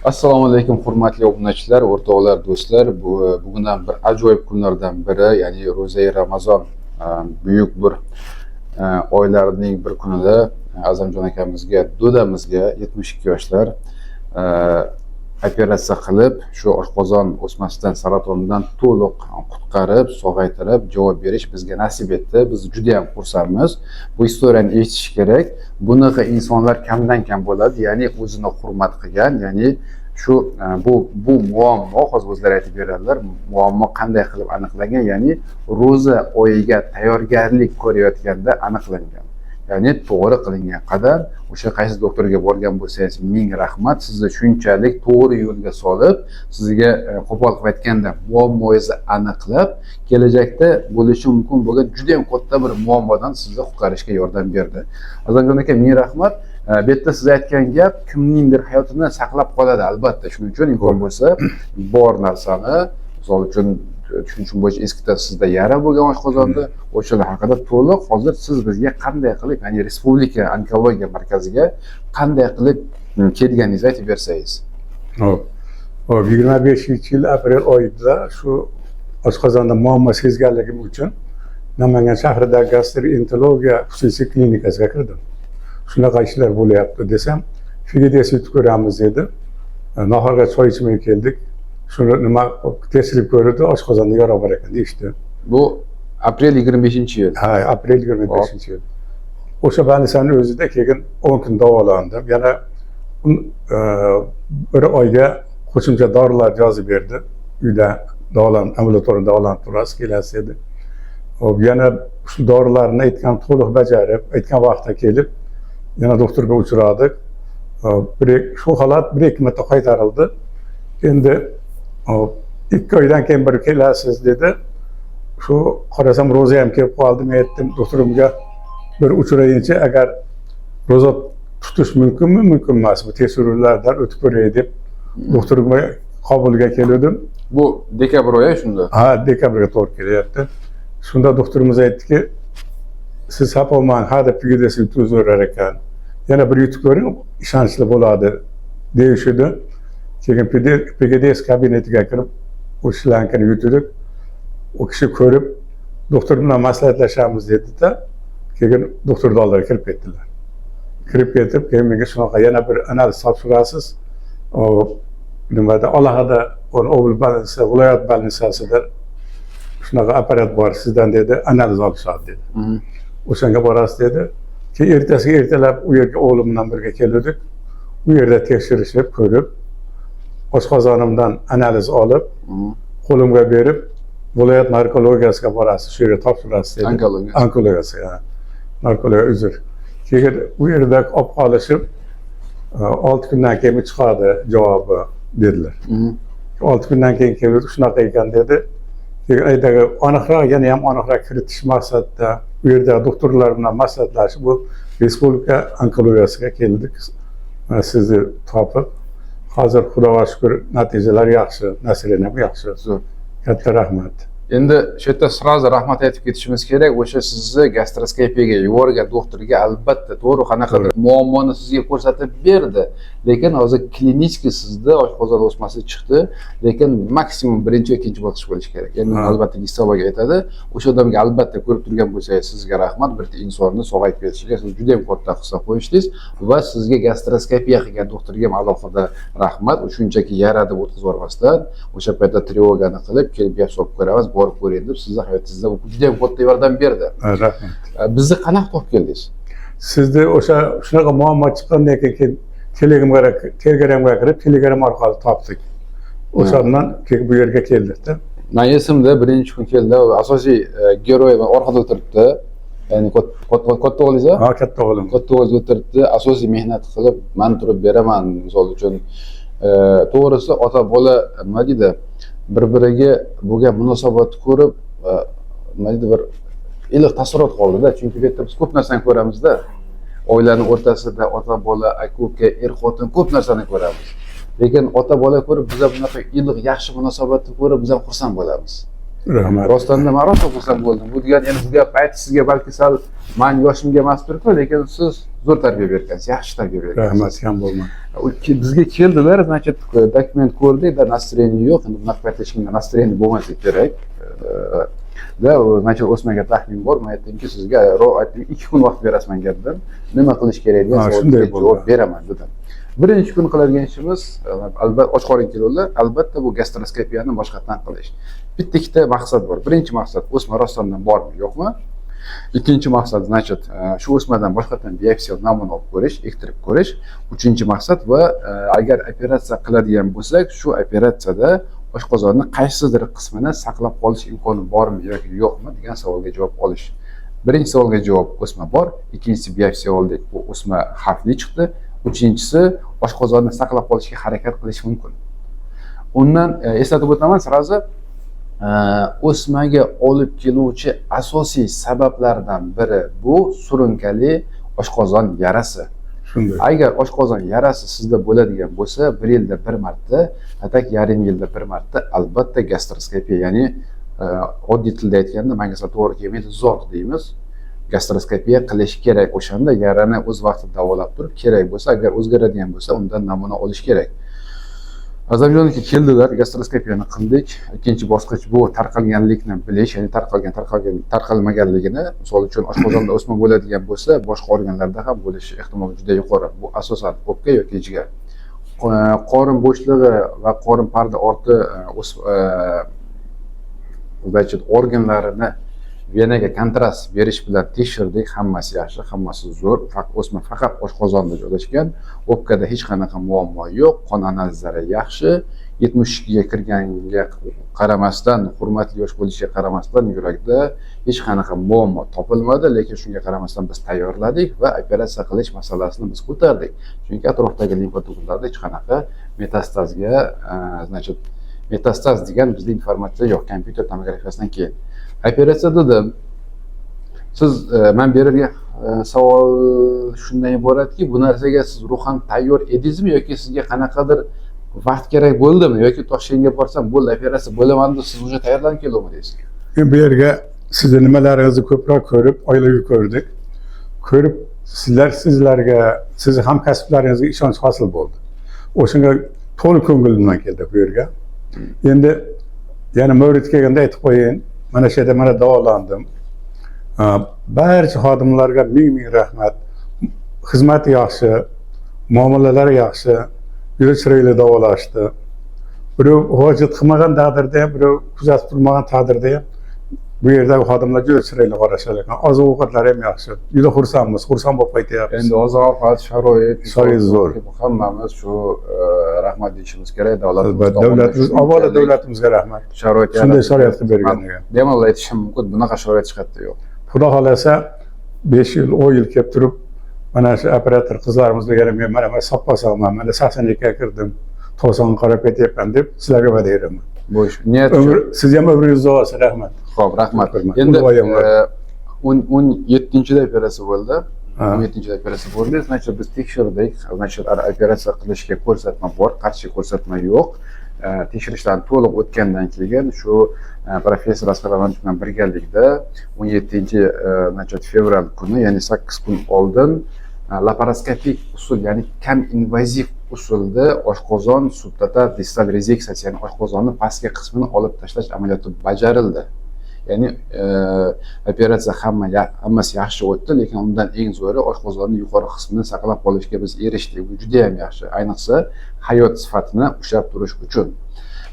Assalomu alaykum hurmatli obunachilar, o'rtoqlar, do'stlar. Bugundan bir ajoyib kunlardan biri, ya'ni ro'za-i Ramazon buyuk bir oylarning bir kunida Azamjon akamizga, do'damizga 72 yoshlar operatsiya qilib, shu oshqozon o'smasidan, saratondan to'liq qutqarib, sog'aytirib javob berish bizga nasib etdi. Biz juda ham xursandmiz. Bu istoriyani eshitish kerak. Bunaqa insonlar kamdan kam bo'ladi, ya'ni o'zini hurmat qilgan, ya'ni shu bu muammo, hozir o'zlari aytib beradilar, muammo qanday qilib aniqlangan, ya'ni ro'za oyiga tayyorgarlik ko'rayotganda aniqlangan. Ya'ni to'g'ri qilingan qadam. O'sha qaysi doktorga borgan bo'lsangiz ming rahmat, sizni shunchalik to'g'ri yo'lga solib, sizga qo'pol qilib aytganda muammongizni aniqlab, kelajakda bo'lishi mumkin bo'lgan juda ham katta bir muammodan sizni qutqarishga yordam berdi. Azamjon aka, ming rahmat. Bu yerda siz aytgan gap kimningdir hayotini saqlab qoladi, albatta. Shuning uchun imkon bo'lsa bor narsani, misol uchun tushunchim bo'yicha eskida sizda yara bo'lgan oshqozonda, o'shalar haqida to'liq hozir siz bizga qanday qilib, ya'ni Respublika onkologiya markaziga qanday qilib kelganingizni aytib bersangiz. Hop. 25-yil aprel oyida shu oshqozonda muammo sezganligim uchun Namangan shahrida gastroenterologiya xususiy klinikasiga kirdim. Shunaqa ishlar bo'lyapti desam, figides yutib ko'ramiz dedi. Nahorga choy ichmay keldik. Shuni nima tekshirib ko'rdi, oshqozonda yara bor ekan deyishdi. Bu aprel 25-yil. Ha, aprel 25-yil. O'sha больницаning o'zida keyin 10 kun davolandim. Yana bir oyga qo'shimcha dorilar yozib berdi. Uyda ambulatoriyada davolanib turasiz, kelasiz dedi. Hop, yana shu dorilarni aytgan to'liq bajarib, aytgan vaqtda kelib, yana doktorga uchradik. Shu holat 1-2 marta qaytarildi. Endi 2 oydan keyin bir kelasiz dedi. Shu qarasam ro'za ham kelib qoldi. Men aytdim doktorimga bir uchrayinchi, agar ro'za tutish mumkinmi, mumkin emasmi, tekshiruvlardan o'tib ko'ray deb doktorimga qabulga keldim. Bu dekabr oyi shunda. Ha, dekabrga to'g'ri kelyapti. Shunda doktorimiz aytdiki, siz hapolman hada figides yutib o'rar ekan. Yana bir yutib ko'ring, ishonchli bo'ladi deyishdi. Keyin figides kabinetiga kirib, o shlankani yutdik. O kishi ko'rib, doktor bilan maslahatlashamiz dedi-da, keyin doktorning oldiga kirib ketdilar. Kirib ketib, keyin menga shunaqa yana bir analiz topshirasiz. Nimada alohida Obul больница, viloyat больницасida shunaqa apparat bor sizdan dedi, analiz olishadi dedi. O'shanga borasiz dedi. Keyin ertasiga ertalab u yerga o'g'lim bilan birga keldik. U yerda tekshirishib ko'rib, oshqozonimdan analiz olib, qo'limga berib, viloyat narkologiyasiga borasiz, shu yerga topshirasiz dedi. Onkologiyasiga. Narkologiya uzr. Keyin u yerda olib qolishib, 6 kundan keyin chiqadi javobi dedilar. 6 kundan keyin kelib shunaqa ekan dedi. Keyin aytdagi aniqroq, yana ham aniqroq kiritish maqsadida u yerda doktorlar bilan maslahatlashib, bu Respublika onkologiyasiga keldik. Sizni topib, hozir Xudoga shukr natijalar yaxshi, nasrlar ham yaxshi. Katta rahmat. Endi shu yerda sразу rahmat aytib ketishimiz kerak. O'sha sizni gastroskopiyaga yuborgan doktorga albatta to'g'ri qanaqadir muammoni sizga ko'rsatib berdi. Lekin hozir klinik sizda oshqozon o'smasi chiqdi, lekin maksimum birinchi va ikkinchi bosqich bo'lishi kerak. Endi albatta hisobiga aytadi. O'sha odamga albatta ko'rib turgan bo'lsangiz sizga rahmat. Bir insonni sog'ayib ketishiga siz juda ham katta hissa qo'yishdingiz va sizga gastroskopiya qilgan doktorga ham alohida rahmat. Shunchaki yara deb o'tkazib yubormasdan, o'sha paytda trevogani qilib, kelib gap solib ko'ramiz, borib ko'ring deb sizni hayotingizda juda ham katta yordam berdi. Rahmat. Bizni qanaqa topib keldingiz? Sizni o'sha shunaqa muammo chiqqandan keyin Telegramga kirib, Telegram orqali topdik. O'shandan keyin bu yerga keldik-da. Men esimda birinchi kun keldi, asosiy geroy orqada o'tiribdi. Ya'ni katta o'g'lingiz? Ha, katta o'g'lim. Katta o'g'lingiz o'tiribdi, asosiy mehnat qilib, men turib beraman, misol uchun. To'g'risi ota bola nima deydi, bir-biriga bo'lgan munosabatni ko'rib, nima deydi, bir iliq taassurot qoldi-da, chunki bu yerda biz ko'p narsani ko'ramiz-da. Oilaning o'rtasida ota bola, aka-uka, er-xotin ko'p narsani ko'ramiz. Lekin ota bola ko'rib, biz bunaqa iliq, yaxshi munosabatni ko'rib, biz ham xursand bo'lamiz. Rahmat. Rostdan ham rosa xursand bo'ldim. Bu degani endi bu gap aytish sizga balki sal men yoshimga emas turibdi, lekin siz zo'r tarbiya bergansiz, yaxshi tarbiya bergansiz. Rahmat, kam bo'lma. Bizga keldilar, значит, dokument ko'rdik, da настроение yo'q. Endi bunaqa paytda hech kimga настроение bo'lmasa kerak. Da, значит, Osmonga taxmin bor. Men aytdimki, sizga aytdim 2 kun vaqt berasizman dedim. Nima qilish kerak degan savolga javob beraman dedim. Birinchi kun qiladigan ishimiz, albatta och qorin keluvlar, albatta bu gastroskopiyani boshqatdan qilish. Bitta ikkita maqsad bor. Birinchi maqsad o'sma rostdan bormi, yo'qmi? Ikkinchi maqsad, значит, shu o'smadan boshqatdan biopsiya namuna olib ko'rish, ektirib ko'rish. Uchinchi maqsad va agar operatsiya qiladigan bo'lsak, shu operatsiyada oshqozonni qaysidir qismini saqlab qolish imkoni bormi yoki yo'qmi degan savolga javob olish. Birinchi savolga javob o'sma bor, ikkinchisi biopsiya oldik, bu o'sma xavfli chiqdi. Uchinchisi oshqozonni saqlab qolishga harakat qilish mumkin. Undan eslatib o'taman, sirazi o'smaga olib keluvchi asosiy sabablardan biri bu surunkali oshqozon yarasi. Shunday. Agar oshqozon yarasi sizda bo'ladigan bo'lsa, 1 yilda 1 marta, atak yarim yilda 1 marta albatta gastroskopiya, ya'ni oddiy tilda aytganda, menga to'g'ri kelmaydi, zor deymiz. Gastroskopiya qilish kerak. O'shanda yarani o'z vaqtida davolab turib, kerak bo'lsa, agar o'zgaradigan bo'lsa, undan namuna olish kerak. Azamjoniki keldilar, gastroskopiyani qildik. Ikkinchi bosqich bu tarqalganlikni bilish, ya'ni tarqalmaganligini, misol uchun oshqozonda o'sma bo'ladigan bo'lsa, boshqa organlarda ham bo'lishi ehtimoli juda yuqori. Bu asosan o'pka yoki jigar. Qorin bo'shlig'i va qorin parda orti organlarini venaga kontrast berish bilan tekshirdik, hammasi yaxshi, hammasi zo'r. O'sma faqat oshqozonda joylashgan, o'pkada hech qanaqa muammo yo'q, qon analizlari yaxshi, 72 ga kirganiga qaramasdan, hurmatli yosh bo'lishiga qaramasdan yurakda hech qanaqa muammo topilmadi, lekin shunga qaramasdan biz tayyorladik va operatsiya qilish masalasini biz ko'tardik. Chunki atrofdagi limfoto'klarda hech qanaqa metastazga, значит, metastaz degan bizda informatsiya yo'q, kompyuter tomografiyasidan keyin. Operatsiya dedim. Siz men beradigan savol shundan iboratki, bu narsaga siz ruhan tayyor edingizmi yoki sizga qanaqadir vaqt kerak bo'ldimi yoki Toshkentga borsam bo'ldi, operatsiya bo'laman deb siz уже tayyorlanib keldingmi? Men bu yerga sizni nimalaringizni ko'proq ko'rib, oilaga ko'rdik. Ko'rib sizlarga, sizni hamkasblaringizga ishonch hosil bo'ldi. O'shanga to'liq ko'nglimdan keldi bu yerga. Endi yana Mavrid kelganda aytib qo'ying. Mana shu yerda mana davolandim. Barcha xodimlarga ming rahmat. Xizmati yaxshi, muomalalari yaxshi, juda chiroyli davolashdi. Birov hojat qilmagan taqdirda ham, birov kuzatib turmagan taqdirda ham bu yerdagi xodimlar juda chiroyli qarashar ekan. Oziq-ovqatlari ham yaxshi. Juda xursandmiz, xursand bo'lib qaytyapmiz. Endi oziq-ovqat, sharoit zo'r. Hammamiz shu rahmat deyishimiz kerak. Davlatimiz, avvalo davlatimizga rahmat. Sharoit shunday sharoit qilib berganiga. Bemalol aytishim mumkin, bunaqa sharoit chiqadi yo'q. Xudo xolasa 5 yil, 10 yil kelib turib, mana shu operator qizlarimiz degan men mana soppa-sog'man, mana 82 ga kirdim, 90 ga qarab ketyapman deb sizlarga va'da beraman. Bo'sh. Niyat siz ham umringiz uzoq bo'lsin, rahmat. Xo'p, rahmat. Endi 17-da operatsiya bo'ldi. 17-da operatsiya bo'ldi. Значит, biz tekshirdik. Значит, operatsiya qilishga ko'rsatma bor, qarshi ko'rsatma yo'q. Tekshirishdan to'liq o'tgandan keyin shu professor Asqar Amanov bilan birgalikda 17 fevral kuni, ya'ni 8 kun oldin laparoskopik usul, ya'ni kam invaziv usulda oshqozon subtotal distal rezeksiyasi, ya'ni oshqozonni pastki qismini olib tashlash amaliyoti bajarildi. Ya'ni operatsiya hammasi yaxshi o'tdi, lekin undan eng zo'ri oshqozonni yuqori qismini saqlab qolishga biz erishdik. Bu juda ham yaxshi, ayniqsa hayot sifatini ushlab turish uchun.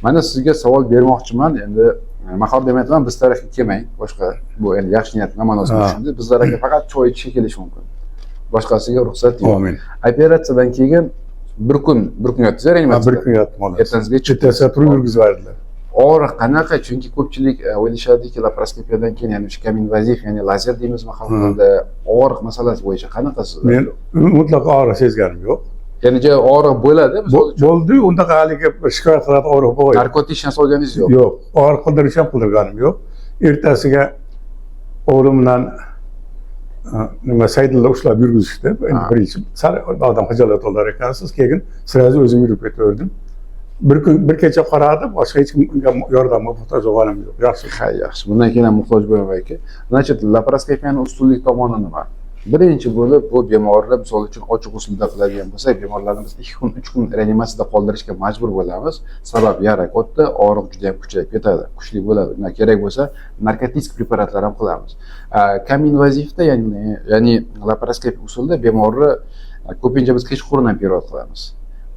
Mana sizga savol bermoqchiman. Endi mahor demayapman, biz tarafga kelmang. Boshqa bu endi yaxshi niyat ma'nosida tushundik. Bizlarga faqat choy ichishga kelish mumkin. Boshqasiga ruxsat yo'q. Amin. Operatsiyadan keyin bir kun yotdingiz, reanimatsiyada. Bir kun yotdim. Ertasiga chiqsa turib yurgizardilar. Og'riq qanaqa? Chunki ko'pchilik o'ylashadiki, laparoskopiyadan keyin, ya'ni kam invaziv, ya'ni lazer deymizmi xalqlarda, og'riq masalasi bo'yicha qanaqa sizlar? Men mutlaqo og'riq sezganim yo'q. Ya'ni og'riq bo'ladi, misol uchun. Bo'ldi, unda haligi shikoyat qiladigan og'riq bo'lmaydi. Narkotik narsa olganingiz yo'q? Yo'q, og'riq qildirish ham qildirganim yo'q. Ertasiga o'g'lim bilan nima saydlarda ushlab yurgizishdi. Endi birinchi sal odam xijolat olar ekansiz, keyin sirazi o'zim yurib ketaverdim. bir kecha qaradi, boshqa hech kimga yordamga muhtoj bo'lganim yo'q. Yaxshi. Ha, yaxshi. Bundan keyin ham muhtoj bo'lmayman aka. Значит, laparoskopiyani ustunlik tomoni nima? Birinchi bo'lib bu bemorlar misol uchun ochiq usulda qiladigan bo'lsak, bemorlarni biz 2 kun, 3 kun reanimatsiyada qoldirishga majbur bo'lamiz. Sabab yara katta, og'riq juda ham kuchayib ketadi, kuchli bo'ladi. Undan kerak bo'lsa, narkotik preparatlar ham qilamiz. Kam invazivda, ya'ni laparoskopik usulda bemorni ko'pincha biz kechqurun ham perevod qilamiz.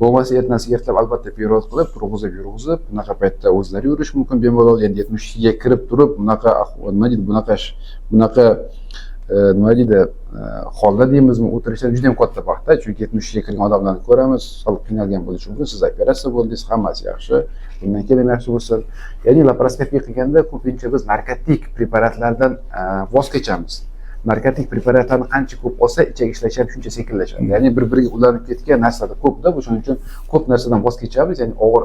Bo'lmasa ertasiga ertalab albatta perevod qilib, turg'izib, bunaqa paytda o'zlari yurish mumkin bemalol, endi 70 ga kirib turib, bunaqa nima deydi, holda deymizmi, o'tirishlar juda ham katta vaqtda, chunki 70 ga kirgan odamlarni ko'ramiz, sal qiynalgan bo'lishi mumkin, siz operatsiya bo'ldingiz, hammasi yaxshi, bundan keyin ham yaxshi bo'lsin. Ya'ni laparoskopiya qilganda ko'pincha biz narkotik preparatlardan voz kechamiz. Narkotik preparatlarni qancha ko'p olsa, ichak ishlashi ham shuncha sekinlashadi. Ya'ni bir-biriga ulanib ketgan narsada ko'pda, shuning uchun ko'p narsadan voz kechamiz, ya'ni og'ir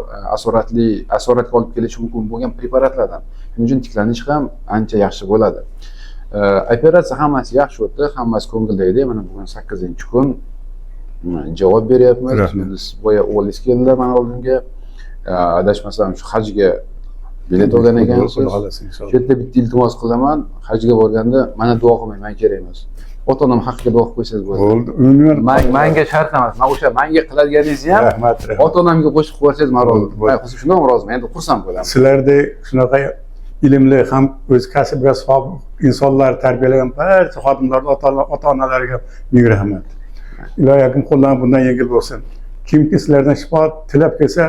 asoratga olib kelishi mumkin bo'lgan preparatlardan. Shuning uchun tiklanish ham ancha yaxshi bo'ladi. Operatsiya hammasi yaxshi o'tdi, hammasi ko'ngilda edi. Mana bugun 8-kun javob beryapmiz. Biz boya o'g'lingiz keldilar mana oldinga. Adashmasam shu hajga bilet olgan ekansiz. Shu yerda bitta iltimos qilaman, hajga borganda mana duo qilmayman, kerak emas. Ota-onam haqqiga duo qilib qo'ysangiz bo'ladi. Bo'ldi. Umuman menga shart emas. Men o'sha menga qiladiganingizni ham rahmat. ota-onamga qo'shib qo'ysangiz men rozi. Men xususan shundan roziman. Endi xursand bo'laman. Sizlardek shunaqa ilmli ham o'z kasbiga sobiq insonlar tarbiyalagan barcha xodimlarga, ota-onalarga ming rahmat. Iloyim qo'ldan bundan yengil bo'lsin. Kimki sizlardan shifo tilab kelsa,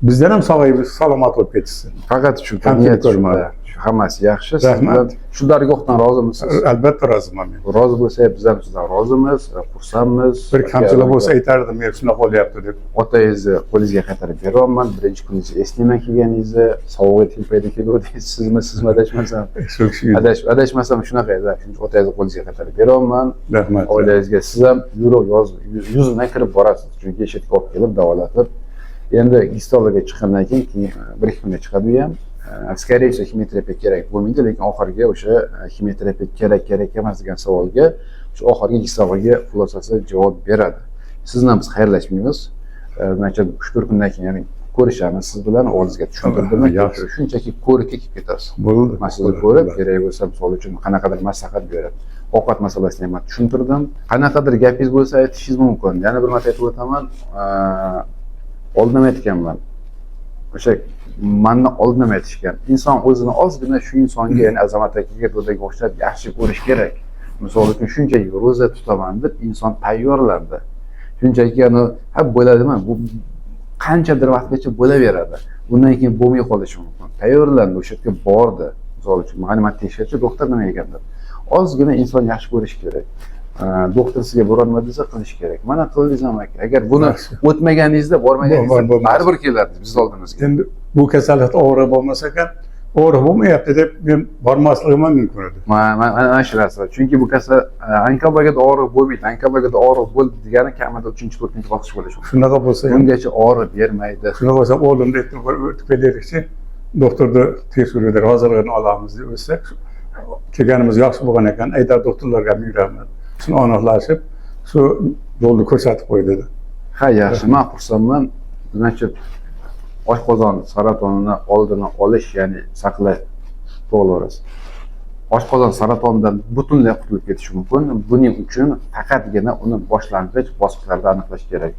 bizdan ham sog'ayib, salomat bo'lib ketsin. Faqat shu niyat ko'rmadi. Hammasi yaxshi. Rahmat. Shu dargohdan rozimisiz? Albatta roziman men. Rozi bo'lsangiz, biz ham sizdan rozimiz, xursandmiz. Bir kamchilik bo'lsa aytardim, men shunaqa bo'lyapti deb. Otangizni qo'lingizga qaytarib beryapman. Birinchi kuningizni eslayman kelganingizni, sovug'i telpayda keluvdingiz, sizmi adashmasam. Shu kishi adashmasam shunaqa edi. Shuning otangizni qo'lingizga qaytarib beryapman. rahmat. Oilangizga siz ham yuzimdan kirib borasiz. Chunki chetga olib kelib davolatib, endi gistologiya chiqqandan keyin 1-2 kunda chiqadi u ham. Скорее всего, ximiyoterapiya kerak bo'lmaydi, lekin oxirgi o'sha ximiyoterapiya kerak emas degan savolga shu oxirgi gistologiya xulosasi javob beradi. Siz bilan biz xayrlashmaymiz. Значит, 3-4 kundan keyin ya'ni ko'rishamiz siz bilan, o'g'lingizga tushuntirdimmi? Yaxshi. Shunchaki ko'rib kelib ketasiz. Bo'ldi. Men sizni ko'rib, kerak bo'lsa, misol uchun qanaqadir maslahat berib, ovqat masalasini ham tushuntirdim. Qanaqadir gapingiz bo'lsa aytishingiz mumkin. Yana bir marta aytib o'taman, oldin aytganman. O'sha manni oldin aytishgan. Inson o'zini ozgina shu insonga, ya'ni Azamat akaga, Do'daga o'xshab yaxshi ko'rish kerak. Misol uchun shunchaki ro'za tutaman deb inson tayyorlandi. Shunchaki ha bo'ladimi? Bu qanchadir vaqtgacha bo'laveradi. Bundan keyin bo'lmay qolishi mumkin. Tayyorlandi, o'sha yerga bordi. Misol uchun men tekshirchi doktor nima degandir. Ozgina inson yaxshi ko'rish kerak. Doktor sizga borolma desa qilish kerak. Mana qildingiz ham aka. Agar buni o'tmaganingizda, bormaganingizda baribir kelardingiz biz oldimizga. Endi bu kasallik og'ir bo'lmasa ekan, og'ir bo'lmayapti deb men bormasligim mumkin edi. Mana shu narsa. Chunki bu kasal onkologiyada og'riq bo'lmaydi. Onkologiyada og'riq bo'ldi degani kamida 3-4 bosqich bo'lishi mumkin. Shunaqa bo'lsa ham bungacha og'riq bermaydi. Shunaqa bo'lsa o'g'limni aytib o'tib kelaylikchi, doktorni tekshiruvdan hozirligini olamiz deb o'tsak, kelganimiz yaxshi bo'lgan ekan, aytar doktorlarga ming rahmat. Shuni aniqlashib, shu yo'lni ko'rsatib qo'ydi. Ha, yaxshi, men xursandman. Значит, oshqozon saratonini oldini olish, ya'ni saqlash to'g'ri. Oshqozon saratonidan butunlay qutulib ketish mumkin. Buning uchun faqatgina uni boshlang'ich bosqichlarda aniqlash kerak.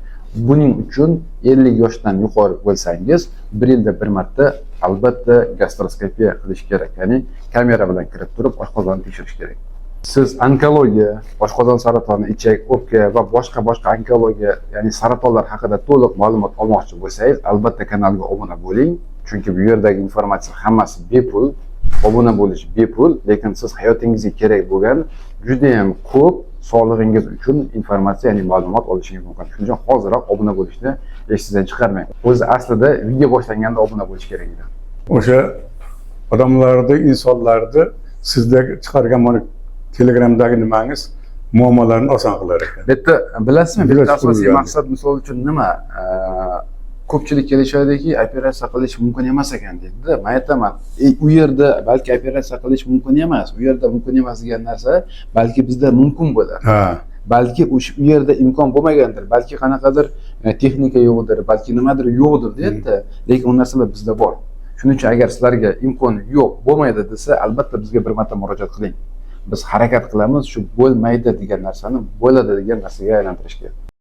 Buning uchun 50 yoshdan yuqori bo'lsangiz, 1 yilda bir marta albatta gastroskopiya qilish kerak. Ya'ni kamera bilan kirib turib oshqozonni tekshirish kerak. Siz onkologiya, oshqozon saratoni, ichak, o'pka va boshqa onkologiya, ya'ni saratonlar haqida to'liq ma'lumot olmoqchi bo'lsangiz, albatta kanalga obuna bo'ling. Chunki bu yerdagi informatsiya hammasi bepul. Obuna bo'lish bepul, lekin siz hayotingizga kerak bo'lgan juda ham ko'p sog'lig'ingiz uchun informatsiya, ya'ni ma'lumot olishingiz mumkin. Shuning uchun hoziroq obuna bo'lishni esingizdan chiqarmang. O'zi aslida video boshlanganda obuna bo'lish kerak edi. O'sha odamlarni, insonlarni sizda chiqargan mana Telegramdagi nimangiz muammolarni oson qilar ekan. Bitta bilasizmi, bitta asosiy maqsad misol uchun nima? Ko'pchilik kelishadiki, operatsiya qilish mumkin emas ekan deydi-da. Men aytaman, u yerda balki operatsiya qilish mumkin emas. U yerda mumkin emas degan narsa balki bizda mumkin bo'lar. balki o'sha u yerda imkon bo'lmagandir, balki qanaqadir texnika yo'qdir, balki nimadir yo'qdir deyapti, lekin u narsalar bizda bor. Shuning uchun agar sizlarga imkoni yo'q, bo'lmaydi desa, albatta bizga bir marta murojaat qiling. Biz harakat qilamiz shu bo'lmaydi degan narsani bo'ladi degan narsaga aylantirishga.